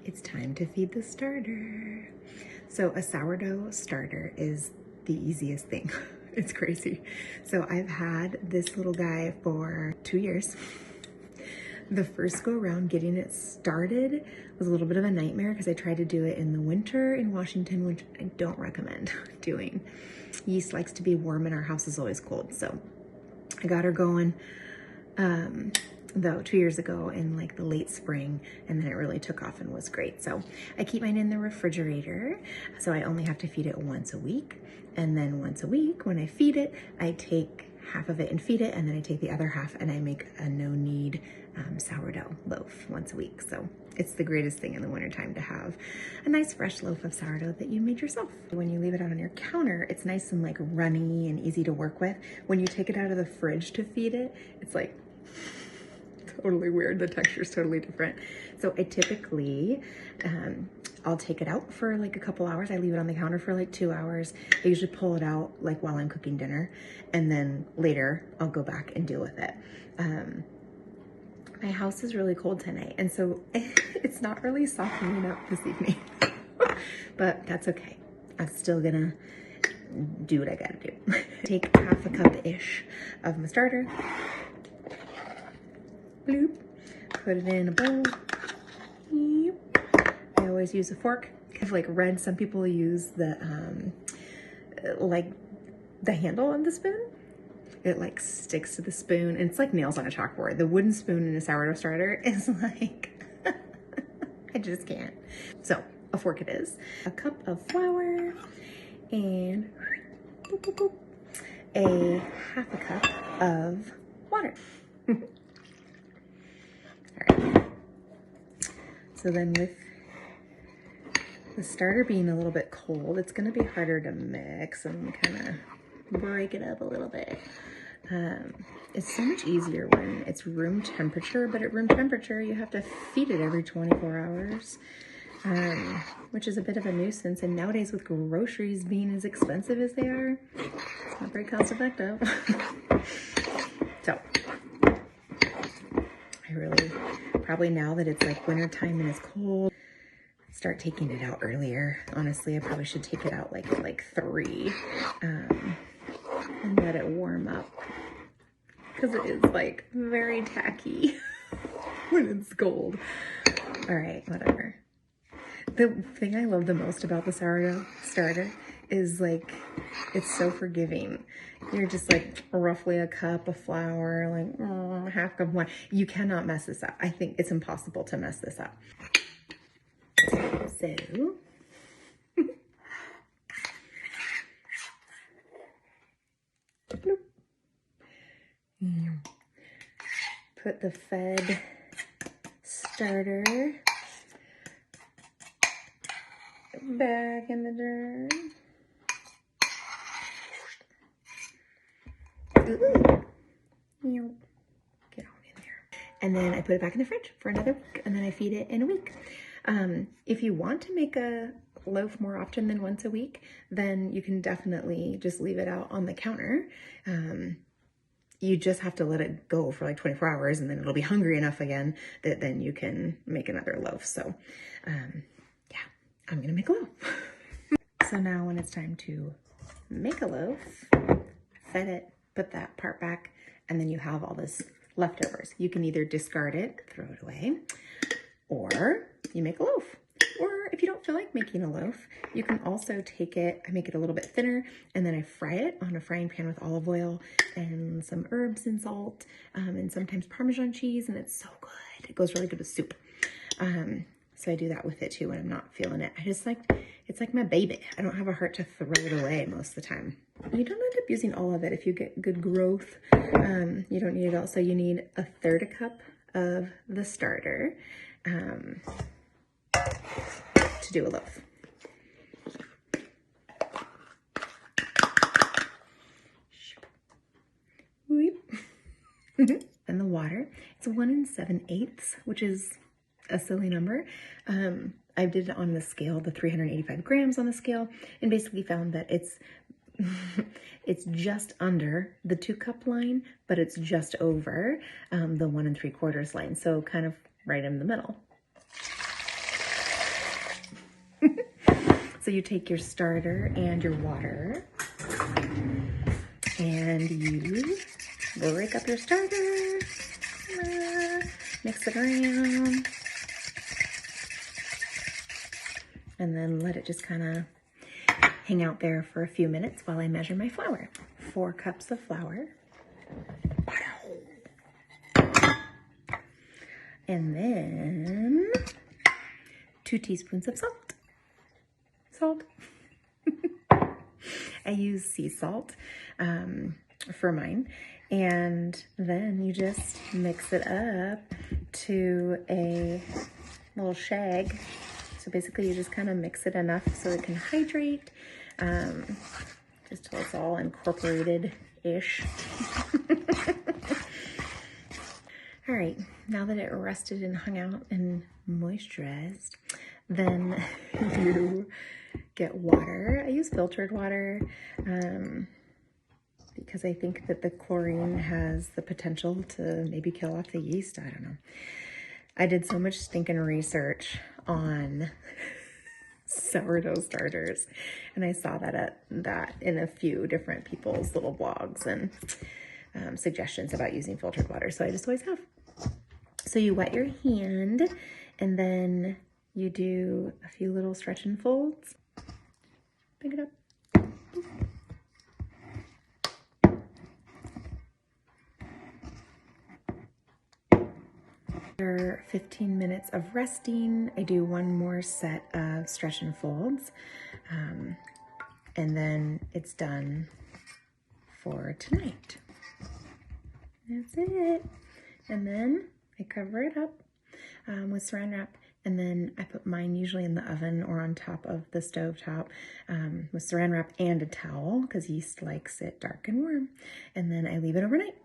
It's time to feed the starter. So a sourdough starter is the easiest thing. It's crazy. So I've had this little guy for 2 years. The first go around getting it started was a little bit of a nightmare because I tried to do it in the winter in Washington, which I don't recommend doing. Yeast likes to be warm and our house is always cold. So I got her going though 2 years ago in like the late spring, and then it really took off and was great. So I keep mine in the refrigerator. So I only have to feed it once a week. And then once a week when I feed it, I take half of it and feed it, and then I take the other half and I make a no-knead sourdough loaf once a week. So it's the greatest thing in the wintertime to have a nice fresh loaf of sourdough that you made yourself. When you leave it out on your counter, it's nice and like runny and easy to work with. When you take it out of the fridge to feed it, it's like totally weird. The texture is totally different. So I typically, I'll take it out for like a couple hours. I leave it on the counter for like 2 hours. I usually pull it out like while I'm cooking dinner, and then later I'll go back and deal with it. My house is really cold tonight, and so it's not really softening up this evening, but that's okay. I'm still gonna do what I gotta do. Take half a cup-ish of my starter. Bloop. Put it in a bowl. Yep. I always use a fork. I've like read some people use the like the handle of the spoon. It like sticks to the spoon, and it's like nails on a chalkboard. The wooden spoon in a sourdough starter is like, I just can't. So a fork it is. A cup of flour and boop, boop, boop, a half a cup of water. All right. So then with the starter being a little bit cold, it's gonna be harder to mix and kind of break it up a little bit. It's so much easier when it's room temperature, but at room temperature, you have to feed it every 24 hours, which is a bit of a nuisance. And nowadays with groceries being as expensive as they are, it's not very cost effective. So I really, probably now that it's like winter time and it's cold, start taking it out earlier. Honestly, I probably should take it out like at like 3 and let it warm up, because it is like very tacky when it's cold. All right, whatever. The thing I love the most about the sourdough starter is like, it's so forgiving. You're just like roughly a cup of flour, like half cup of wine. You cannot mess this up. I think it's impossible to mess this up. So put the fed starter back in the jar. Ooh. Get on in there. And then I put it back in the fridge for another week, and then I feed it in a week. If you want to make a loaf more often than once a week, then you can definitely just leave it out on the counter. You just have to let it go for like 24 hours, and then it'll be hungry enough again that then you can make another loaf. So yeah, I'm gonna make a loaf. So now when it's time to make a loaf, fed it, put that part back, and then you have all this leftovers. You can either discard it, throw it away, or you make a loaf. Or if you don't feel like making a loaf, you can also take it, I make it a little bit thinner, and then I fry it on a frying pan with olive oil and some herbs and salt, and sometimes Parmesan cheese, and it's so good. It goes really good with soup. So I do that with it too when I'm not feeling it. I just like, it's like my baby. I don't have a heart to throw it away most of the time. You don't end up using all of it if you get good growth. You don't need it all. So you need 1/3 cup of the starter to do a loaf. And the water, it's 1 7/8, which is a silly number. I did it on the scale, the 385 grams on the scale, and basically found that it's it's just under the 2 cup line, but it's just over the 1 3/4 line. So kind of right in the middle. So you take your starter and your water, and you break up your starter, mix it around, and then let it just kind of hang out there for a few minutes while I measure my flour. 4 cups of flour. And then 2 teaspoons of salt. I use sea salt for mine. And then you just mix it up to a little shag. So basically you just kind of mix it enough so it can hydrate, just till it's all incorporated-ish. All right, now that it rested and hung out and moisturized, then you get water. I use filtered water because I think that the chlorine has the potential to maybe kill off the yeast. I don't know. I did so much stinking research on sourdough starters, and I saw that in a few different people's little blogs and suggestions about using filtered water, so I just always have. So you wet your hand, and then you do a few little stretch and folds. Pick it up. After 15 minutes of resting, I do one more set of stretch and folds, and then it's done for tonight. That's it. And then I cover it up with saran wrap, and then I put mine usually in the oven or on top of the stove top with saran wrap and a towel because yeast likes it dark and warm, and then I leave it overnight.